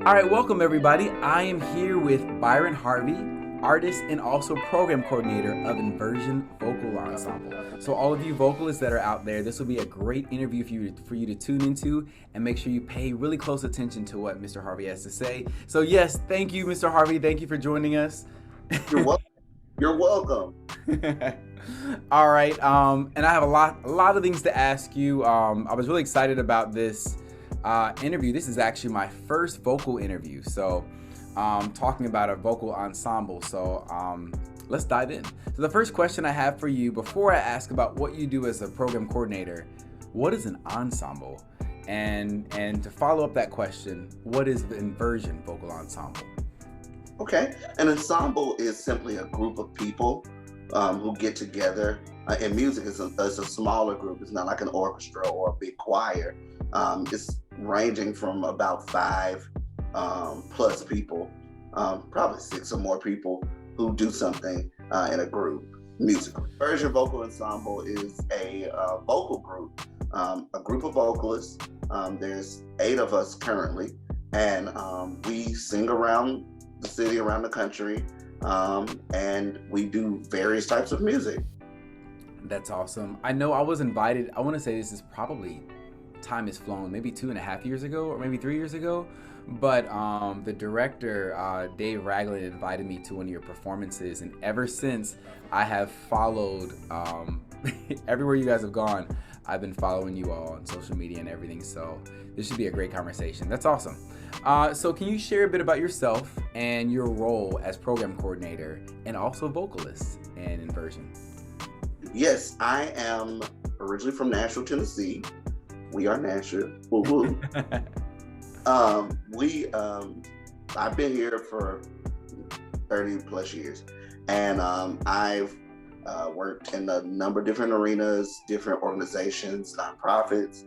All right, welcome everybody. I am here with Byron Harvey, artist and also program coordinator of Inversion Vocal Ensemble. So all of you vocalists that are out there, this will be a great interview for you to tune into, and make sure you pay really close attention to what Mr. Harvey has to say. So yes, thank you, Mr. Harvey. Thank you for joining us. You're welcome. You're welcome. All right, and I have a lot of things to ask you. I was really excited about this interview. This is actually my first vocal interview, so talking about a vocal ensemble. So let's dive in. So the first question I have for you, before I ask about what you do as a program coordinator, what is an ensemble? And to follow up that question, what is the Inversion Vocal Ensemble? Okay, an ensemble is simply a group of people who get together. And music is a smaller group. It's not like an orchestra or a big choir. It's ranging from about 5 plus people, probably 6 or more people who do something in a group musically. Inversion Vocal Ensemble is a vocal group, a group of vocalists. There's 8 of us currently, and we sing around the city, around the country, and we do various types of music. That's awesome. I know I was invited, I want to say this is probably, time has flown, maybe 2.5 years ago or maybe 3 years ago, but the director, Dave Ragland, invited me to one of your performances, and ever since I have followed everywhere you guys have gone. I've been following you all on social media and everything, so this should be a great conversation. That's awesome. So can you share a bit about yourself and your role as program coordinator and also vocalist in Inversion? Yes, I am originally from Nashville, Tennessee. We are Nashville. Woo-woo. I've been here for 30 plus years, and I've worked in a number of different arenas, different organizations, nonprofits,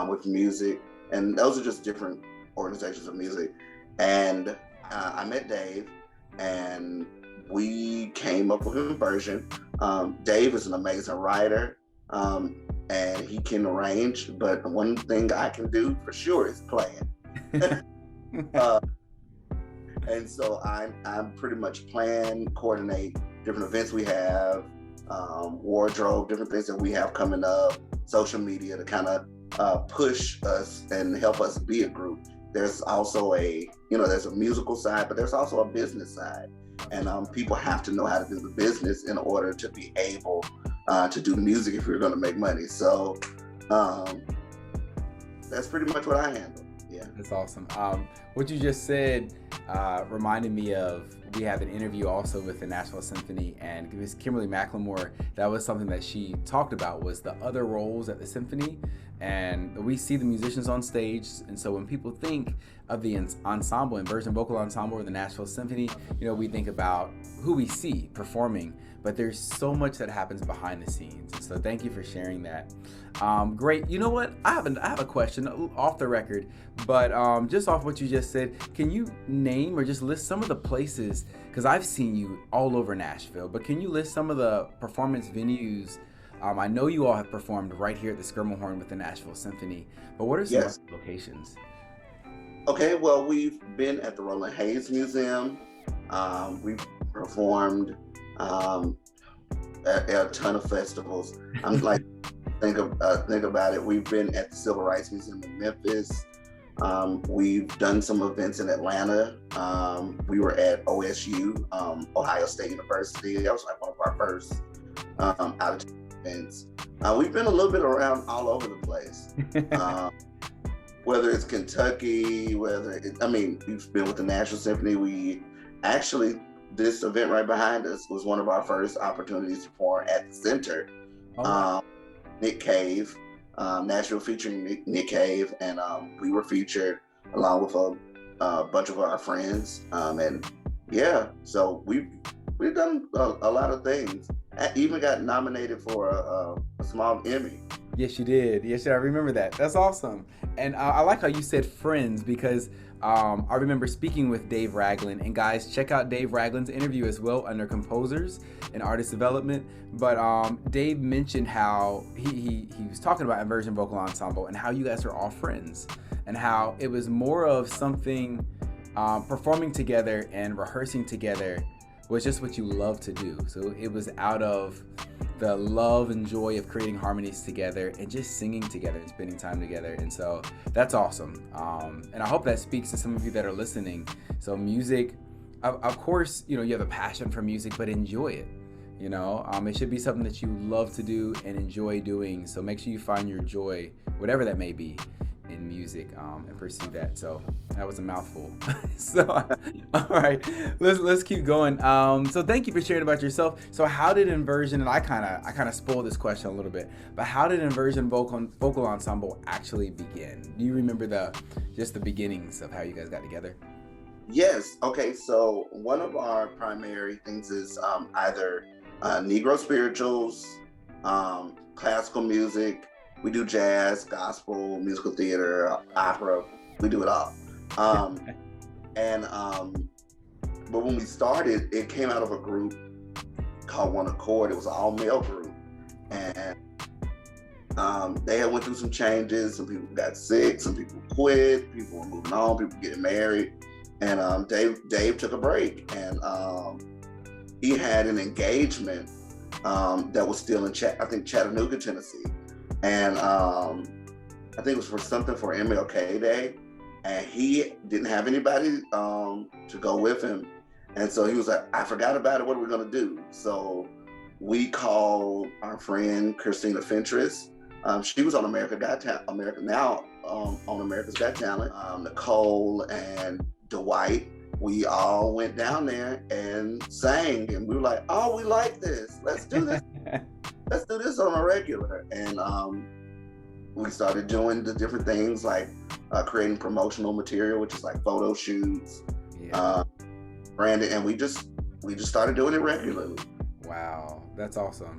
with music, and those are just different organizations of music. And I met Dave, and we came up with Inversion. Dave is an amazing writer, and he can arrange, but one thing I can do for sure is playing. And so I'm pretty much plan, coordinate different events we have, wardrobe, different things that we have coming up, social media to kind of push us and help us be a group. There's also there's a musical side, but there's also a business side. And people have to know how to do the business in order to be able to do the music if you're going to make money. So that's pretty much what I handle. Yeah. That's awesome. What you just said reminded me of, we have an interview also with the Nashville Symphony, and it was Kimberly McLemore. That was something that she talked about, was the other roles at the symphony. And we see the musicians on stage, and so when people think of the ensemble, Inversion Vocal Ensemble or the Nashville Symphony, we think about who we see performing, but there's so much that happens behind the scenes. So thank you for sharing that. Great. You know what? I have a question off the record, but just off what you just said, can you name or just list some of the places, because I've seen you all over Nashville, but can you list some of the performance venues? I know you all have performed right here at the Skirmahorn with the Nashville Symphony, but what are some Yes. other locations? Okay, well, we've been at the Roland Hayes Museum. We've performed at a ton of festivals. I'm like, think about it. We've been at the Civil Rights Museum in Memphis. We've done some events in Atlanta. We were at OSU, Ohio State University. That was like one of our first out of events. We've been a little bit around all over the place. Whether it's Kentucky, we've been with the Nashville Symphony. This event right behind us was one of our first opportunities to perform at the center. Nick Cave, Nashville featuring Nick Cave, and we were featured along with a bunch of our friends. And yeah, so we've done a lot of things. I even got nominated for a small Emmy. Yes, you did. Yes, I remember that. That's awesome. And I like how you said friends, because I remember speaking with Dave Ragland, and guys, check out Dave Ragland's interview as well under composers and artist development. But Dave mentioned how he was talking about Inversion Vocal Ensemble and how you guys are all friends, and how it was more of something performing together and rehearsing together was just what you love to do. So it was out of the love and joy of creating harmonies together and just singing together and spending time together. And so that's awesome. And I hope that speaks to some of you that are listening. So music, of course, you have a passion for music, but enjoy it. It should be something that you love to do and enjoy doing. So make sure you find your joy, whatever that may be, in music, and pursue that. So that was a mouthful. So all right, let's keep going. So thank you for sharing about yourself. So how did Inversion, and I kind of spoiled this question a little bit, but how did Inversion Vocal Ensemble actually begin? Do you remember the beginnings of how you guys got together? Yes. Okay. So one of our primary things is either Negro spirituals, classical music. We do jazz, gospel, musical theater, opera. We do it all. But when we started, it came out of a group called One Accord. It was an all-male group, and they had went through some changes. Some people got sick, some people quit, people were moving on, people getting married, and Dave took a break, and he had an engagement that was still in Chattanooga, Tennessee. And I think it was for something for MLK Day, and he didn't have anybody to go with him. And so he was like, I forgot about it, what are we gonna do? So we called our friend Christina Fentress. She was on America's Got Talent. Nicole and Dwight, we all went down there and sang, and we were like, oh, we like this, let's do this. Let's do this on a regular. And we started doing the different things like creating promotional material, which is like photo shoots, branding, and we just started doing it regularly. Wow, that's awesome.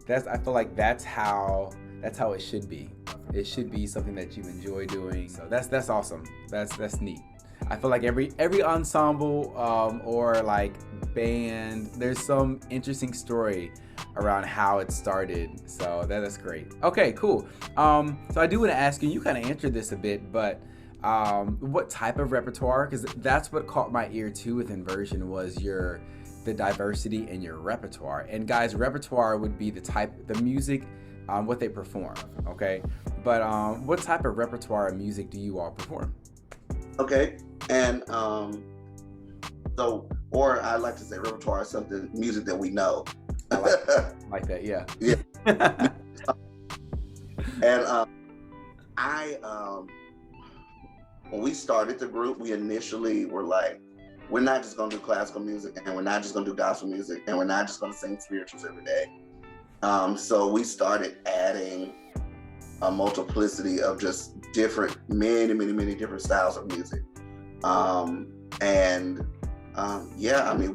I feel like that's how it should be. It should be something that you enjoy doing. So that's awesome. That's neat. I feel like every ensemble or like band, there's some interesting story around how it started. So that's great. Okay, cool. So I do want to ask you kind of answered this a bit, but what type of repertoire? Because that's what caught my ear too with Inversion was the diversity in your repertoire. And guys, repertoire would be the music, what they perform. Okay, but what type of repertoire of music do you all perform? Okay, and or I like to say repertoire is music that we know. I like that, yeah. Yeah. And when we started the group, we initially were like, we're not just gonna do classical music, and we're not just gonna do gospel music, and we're not just gonna sing spirituals every day. So we started adding a multiplicity of just many different styles of music.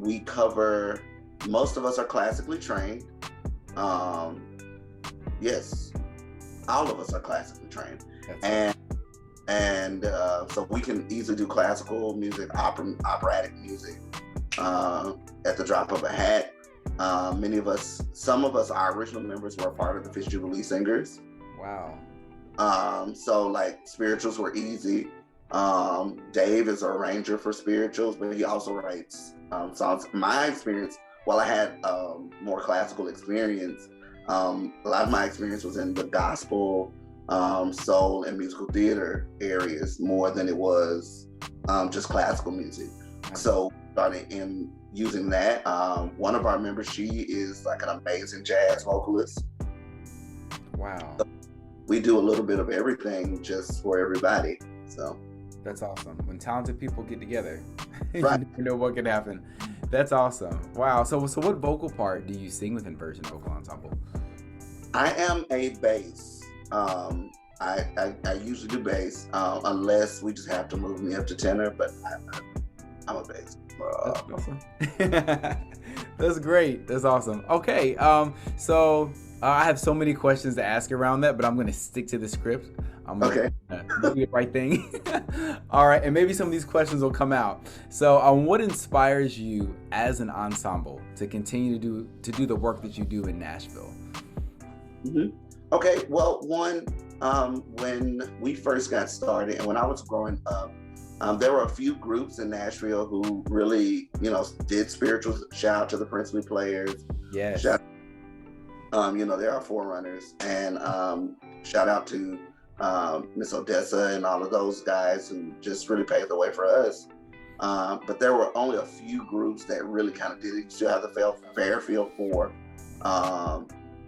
We cover, most of us are classically trained. Yes, all of us are classically trained. So we can easily do classical music, operatic music at the drop of a hat. Some of us, our original members were a part of the Fish Jubilee Singers. Wow. So like spirituals were easy. Dave is an arranger for spirituals, but he also writes songs. My experience, while I had more classical experience, a lot of my experience was in the gospel, soul, and musical theater areas more than it was just classical music. So started in using that. One of our members, she is like an amazing jazz vocalist. Wow. So we do a little bit of everything just for everybody. So that's awesome. When talented people get together, right. You never know what can happen. That's awesome. Wow. So what vocal part do you sing with Inversion Vocal Ensemble? I am a bass. I usually do bass, unless we just have to move me up to tenor, but I'm a bass. That's awesome. That's great. That's awesome. Okay. So I have so many questions to ask around that, but I'm going to stick to the script. I'm going to do the right thing. All right. And maybe some of these questions will come out. So what inspires you as an ensemble to continue to do the work that you do in Nashville? Mm-hmm. Okay. Well, one, when we first got started and when I was growing up, There were a few groups in Nashville who really, did spirituals. Shout out to the Princely Players. Yes. There are forerunners, and shout out to Miss Odessa and all of those guys who just really paved the way for us. But there were only a few groups that really kind of did it. You still have the Fairfield Four,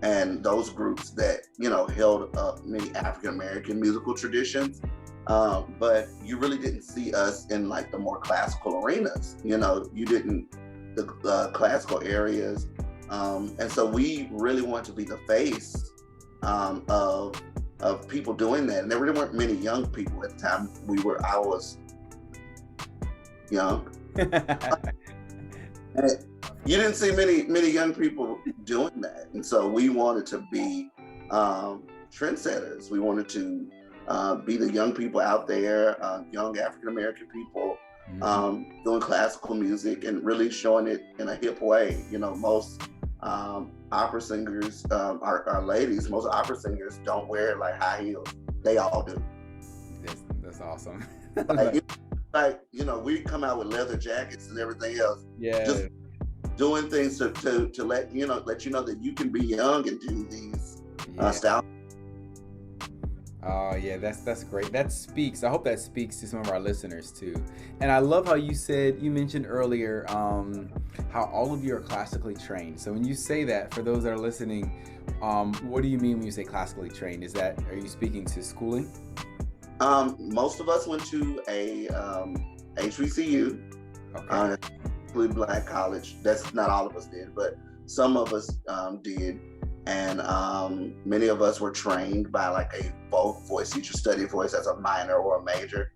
and those groups that held up many African American musical traditions. But you really didn't see us in like the more classical arenas. You didn't the classical areas, and so we really wanted to be the face of people doing that. And there really weren't many young people at the time. I was young. You didn't see many young people doing that, and so we wanted to be trendsetters. We wanted to be the young people out there, young African American people, doing classical music and really showing it in a hip way. Most opera singers, our ladies, most opera singers don't wear like high heels. They all do. That's awesome. We come out with leather jackets and everything else. Yeah. Just doing things to let you know that you can be young and do these styles. Oh yeah, that's great. I hope that speaks to some of our listeners too. And I love how you mentioned earlier how all of you are classically trained. So when you say that, for those that are listening, what do you mean when you say classically trained? Are you speaking to schooling? Most of us went to a HBCU, Black college. That's not all of us did, but some of us did. And many of us were trained by like a voice teacher, study voice as a minor or a major.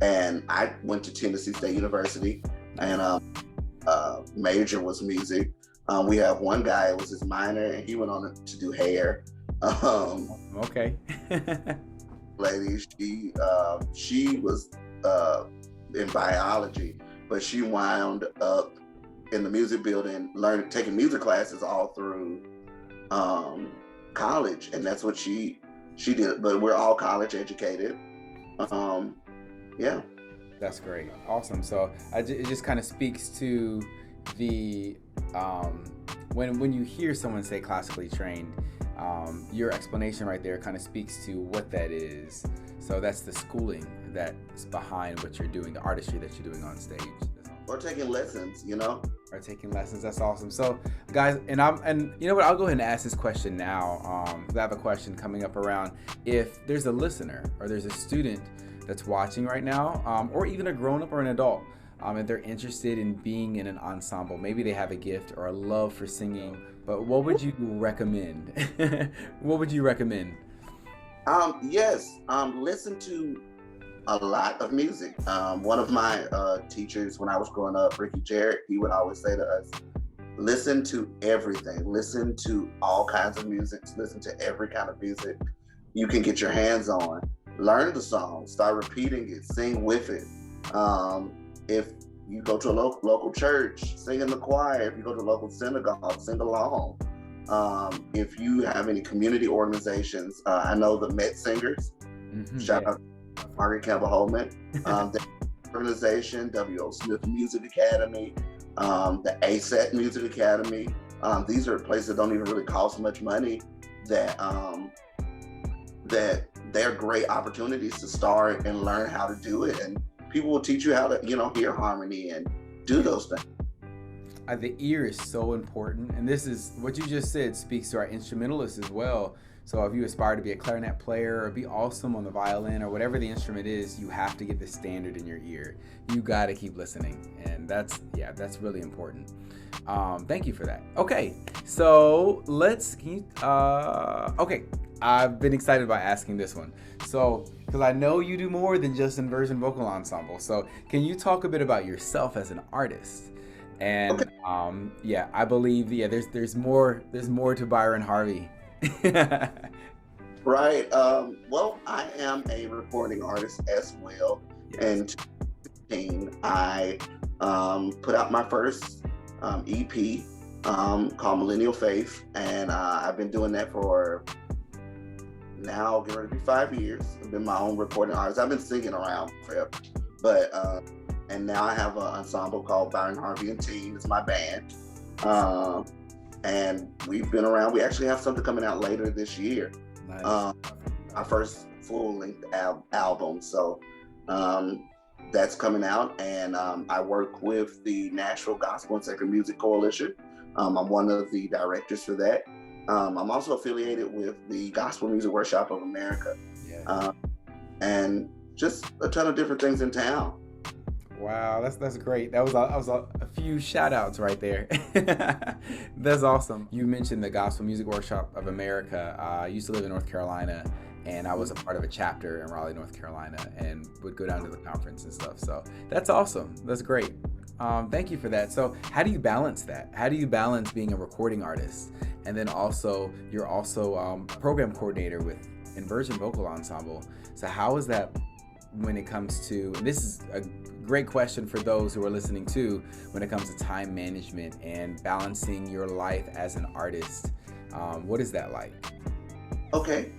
And I went to Tennessee State University, and major was music. We have one guy, it was his minor, and he went on to do hair. Okay. Lady, she was in biology, but she wound up in the music building, taking music classes all through college, and that's what she did. But we're all college educated. Yeah. That's great. Awesome. So it just kind of speaks to the when you hear someone say classically trained, your explanation right there kind of speaks to what that is. So that's the schooling that's behind what you're doing, the artistry that you're doing on stage. Or taking lessons, Or taking lessons. That's awesome. So, guys, and you know what? I'll go ahead and ask this question now. I have a question coming up around if there's a listener or there's a student that's watching right now, or even a grown-up or an adult, and they're interested in being in an ensemble. Maybe they have a gift or a love for singing, but what would you recommend? What would you recommend? Yes, listen to a lot of music. One of my teachers when I was growing up, Ricky Jarrett, he would always say to us, listen to everything. Listen to all kinds of music. Listen to every kind of music you can get your hands on. Learn the song. Start repeating it. Sing with it. If you go to a local church, sing in the choir. If you go to a local synagogue, sing along. If you have any community organizations, I know the Met Singers. Shout out Margaret Campbell Holman, the organization, W.O. Smith Music Academy, the ASET Music Academy. These are places that don't even really cost much money, that they're great opportunities to start and learn how to do it. And people will teach you how to, hear harmony and do those things. The ear is so important. And this is what you just said speaks to our instrumentalists as well. So if you aspire to be a clarinet player or be awesome on the violin or whatever the instrument is, you have to get the standard in your ear. You got to keep listening. And that's really important. Thank you for that. Okay. So okay. I've been excited about asking this one. So, because I know you do more than just Inversion Vocal Ensemble. So can you talk a bit about yourself as an artist? And okay. I believe there's more to Byron Harvey. Right. Well, I am a recording artist as well. Yes. And in 2015, I put out my first EP called Millennial Faith, and I've been doing that for now getting ready to be 5 years. I've been my own recording artist. I've been singing around forever, but and now I have an ensemble called Byron Harvey and Team. It's my band, and we've been around. We actually have something coming out later this year. Nice. Our first full-length album. So that's coming out, and I work with the Nashville Gospel and Sacred Music Coalition. I'm one of the directors for that. I'm also affiliated with the Gospel Music Workshop of America, and just a ton of different things in town. Wow, that's great. That was a few shout outs right there. That's awesome. You mentioned the Gospel Music Workshop of America. I used to live in North Carolina, and I was a part of a chapter in Raleigh, North Carolina, and would go down to the conference and stuff. So that's awesome. That's great. Thank you for that. So how do you balance that? How do you balance being a recording artist, and then also you're also program coordinator with Inversion Vocal Ensemble? So how is that when it comes to, and this is a great question for those who are listening too, when it comes to time management and balancing your life as an artist, what is that like? Okay.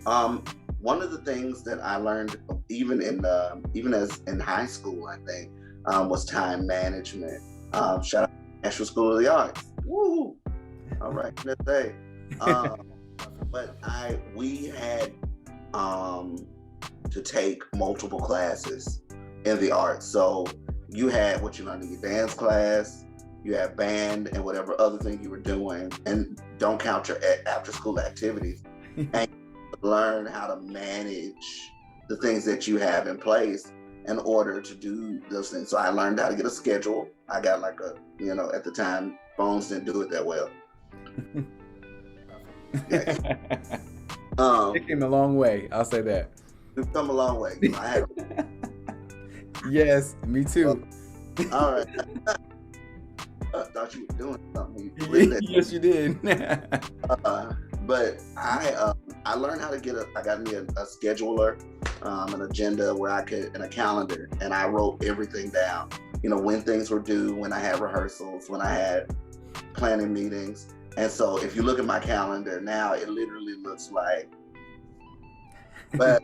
One of the things that I learned even as in high school, I think, was time management. Shout out to Nashville School of the Arts. Woo! All right, let's say. But we had to take multiple classes in the arts. So you had what you learned in your dance class, you had band and whatever other thing you were doing, and don't count your after school activities. And learn how to manage the things that you have in place in order to do those things. So I learned how to get a schedule. I got like at the time, phones didn't do it that well. It came a long way, I'll say that. We've come a long way. Yes, me too. All right. I thought you were doing something. Yes, you did. But I learned how to I got me a scheduler, an agenda and a calendar, and I wrote everything down. When things were due, when I had rehearsals, when I had planning meetings. And so if you look at my calendar now, it literally looks like, but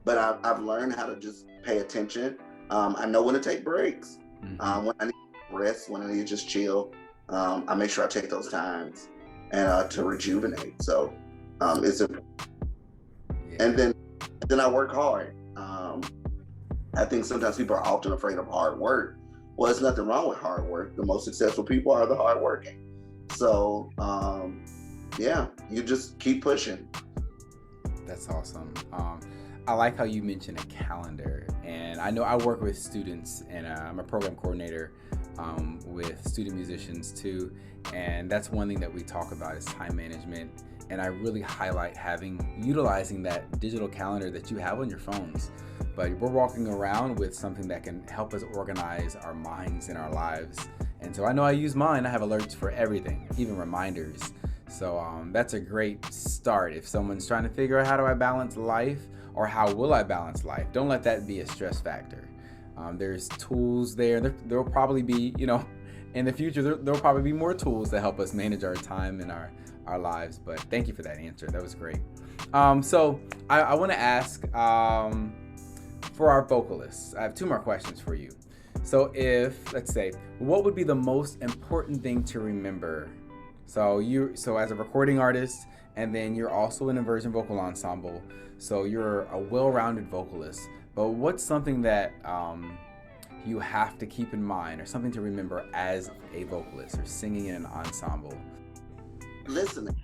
I've learned how to just pay attention. I know when to take breaks, when I need to rest, when I need to just chill. I make sure I take those times and to rejuvenate. So it's and then I work hard. I think sometimes people are often afraid of hard work. Well, there's nothing wrong with hard work. The most successful people are the hardworking. So you just keep pushing. That's awesome. I like how you mentioned a calendar, and I know I work with students, and I'm a program coordinator with student musicians too, and that's one thing that we talk about is time management, and I really highlight utilizing that digital calendar that you have on your phones, but we're walking around with something that can help us organize our minds and our lives. And so I know I use mine. I have alerts for everything, even reminders. So that's a great start. If someone's trying to figure out how do I balance life, or how will I balance life, don't let that be a stress factor. There's tools there. There'll probably be, in the future, there'll probably be more tools that help us manage our time and our lives. But thank you for that answer. That was great. So I want to ask for our vocalists, I have two more questions for you. So let's say, what would be the most important thing to remember? So as a recording artist, and then you're also an Inversion Vocal Ensemble, so you're a well-rounded vocalist, but what's something that you have to keep in mind, or something to remember as a vocalist or singing in an ensemble? Listening.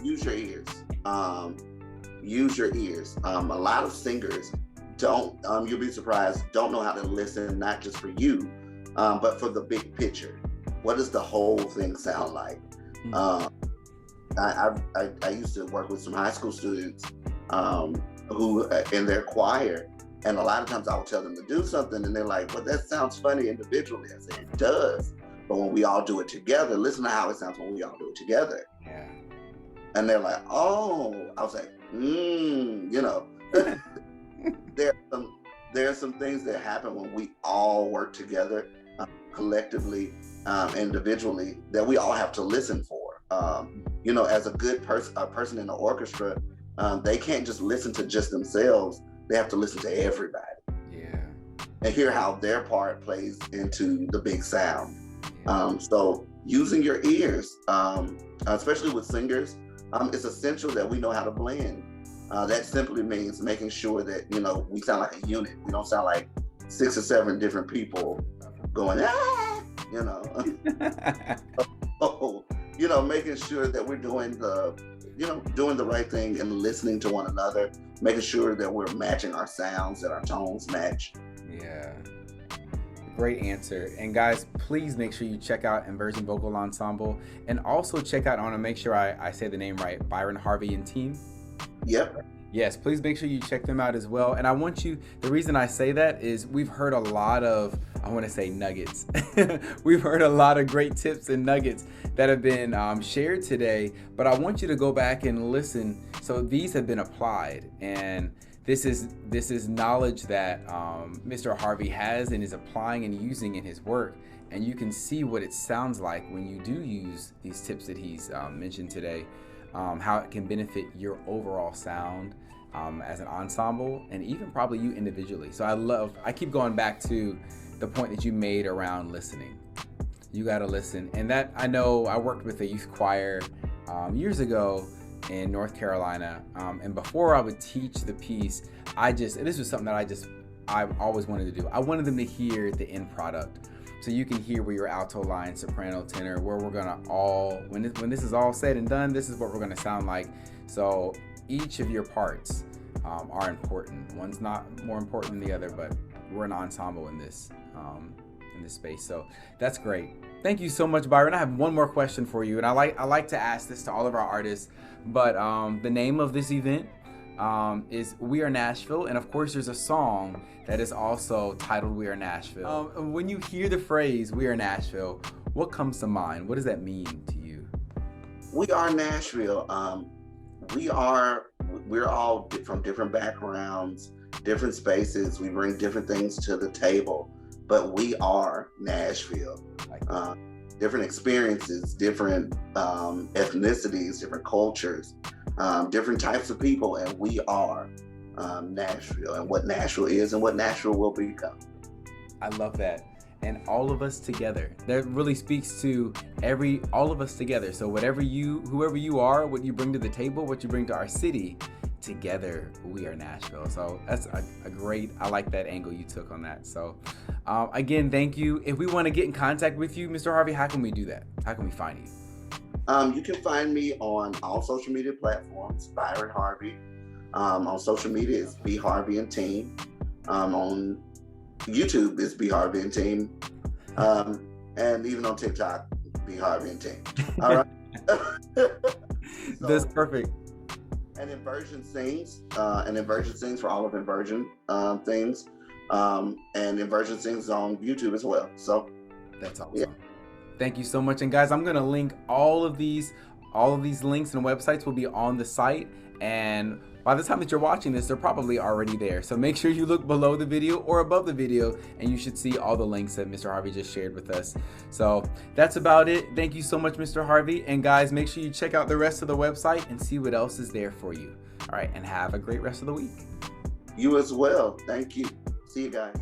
Use your ears. Use your ears. A lot of singers don't, you'll be surprised, don't know how to listen, not just for you, but for the big picture. What does the whole thing sound like? I used to work with some high school students who in their choir, and a lot of times I would tell them to do something, and they're like, well, that sounds funny individually. I said, it does. But when we all do it together, listen to how it sounds when we all do it together. Yeah. And they're like, oh, I was like, there are some things that happen when we all work together, collectively, individually, that we all have to listen for. As a good person in the orchestra, they can't just listen to just themselves. They have to listen to everybody. Yeah. And hear how their part plays into the big sound. So using your ears, especially with singers, it's essential that we know how to blend. That simply means making sure that, you know, we sound like a unit. We don't sound like 6 or 7 different people going, ah, you know. You know, making sure that we're doing the right thing and listening to one another, making sure that we're matching our sounds, that our tones match. Yeah. Great answer. And guys, please make sure you check out Inversion Vocal Ensemble, and also check out, I want to make sure I say the name right, Byron Harvey and team. Yep. Yes, please make sure you check them out as well. And I want you, the reason I say that is we've heard a lot of, I want to say nuggets. We've heard a lot of great tips and nuggets that have been shared today, but I want you to go back and listen. So these have been applied, and this is knowledge that Mr. Harvey has and is applying and using in his work. And you can see what it sounds like when you do use these tips that he's mentioned today, how it can benefit your overall sound as an ensemble, and even probably you individually. So I keep going back to the point that you made around listening. You got to listen. And that, I know I worked with a youth choir years ago in North Carolina. And before I would teach the piece, this was something that I've always wanted to do. I wanted them to hear the end product. So you can hear where your alto line, soprano, tenor, where we're gonna when this is all said and done, this is what we're gonna sound like. So each of your parts are important. One's not more important than the other, but we're an ensemble in this space. So that's great. Thank you so much, Byron. I have one more question for you, and I like to ask this to all of our artists, but the name of this event is We Are Nashville, and of course there's a song that is also titled We Are Nashville. When you hear the phrase We Are Nashville, what comes to mind? What does that mean to you? We are Nashville. We're all from different backgrounds, different spaces. We bring different things to the table, but we are Nashville. Different experiences, different ethnicities, different cultures, different types of people, and we are Nashville, and what Nashville is and what Nashville will become. I love that. And all of us together. That really speaks to all of us together. So whoever you are, what you bring to the table, what you bring to our city, together we are Nashville. So that's a great, I like that angle you took on that. So again, thank you. If we want to get in contact with you, Mr. Harvey, how can we do that? How can we find you? You can find me on all social media platforms, Byron Harvey. On social media, it's B Harvey and Team. On YouTube, it's B Harvey and Team. And even on TikTok, B Harvey and Team. All right. That's perfect. And Inversion Sings, for all of Inversion things. And Inversion Sings on YouTube as well. So that's awesome. Yeah. Thank you so much. And guys, I'm going to link all of these links and websites will be on the site. And by the time that you're watching this, they're probably already there. So make sure you look below the video or above the video, and you should see all the links that Mr. Harvey just shared with us. So that's about it. Thank you so much, Mr. Harvey. And guys, make sure you check out the rest of the website and see what else is there for you. All right, and have a great rest of the week. You as well. Thank you. See you guys.